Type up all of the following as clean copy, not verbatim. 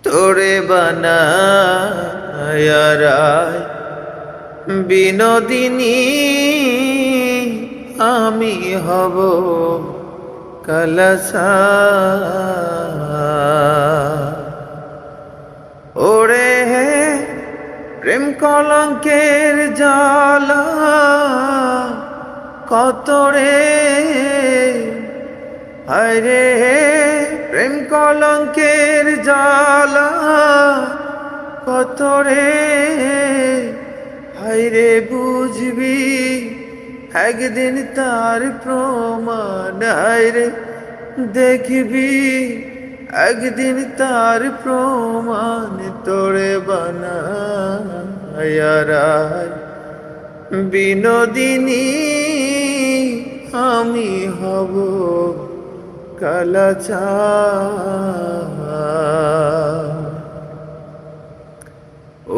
তোরে বানায় বিনোদিনী আমি হব কালাসা। ওরে প্রেম কলঙ্কের জ্বালা কত রে, হায় রে প্রেম কলঙ্কের জ্বালা কত রে, হায় রে বুঝবি একদিন তার প্রমাণ, হায় রে দেখবি একদিন তার প্রমাণ। তোরে বানায় বিনোদিনী আমি হব কালাচা।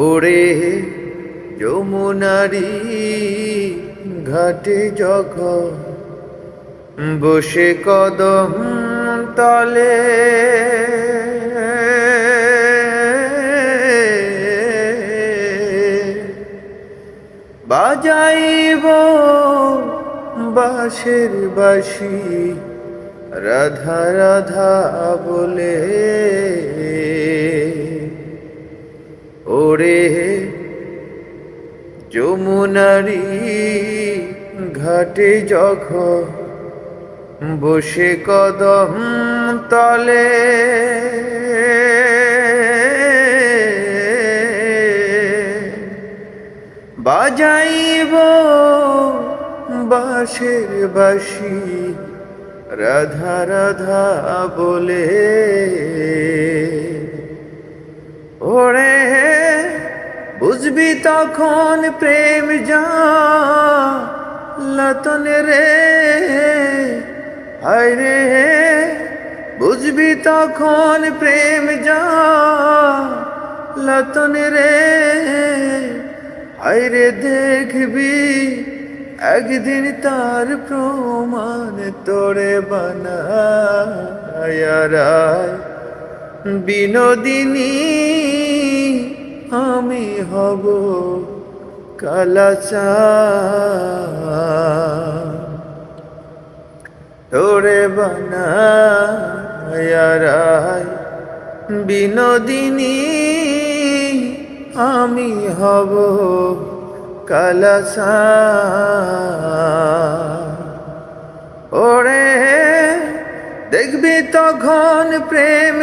ওরে যমুনারি ঘাটে যখন বসে কদম তলে, বাজাইব বাঁশের বাঁশি রাধা রাধা বলে। ওরে যমুনারি ঘাটে যখন বসে কদম তলে, বাজাইব বাঁশের বাঁশি রাধা রাধা বলে। ওরে বুঝবি তখন প্রেম জ্বালাতন রে, হায় রে বুঝবি তখন প্রেম জ্বালাতন রে, হায় রে দেখবি একদিন তার প্রমাণ। তোরে বানায় বিনোদিনী আমি হব কালাচা। তোরে বানায় বিনোদিনী আমি হব কালাসা। ওরে দেখবি তখন প্রেম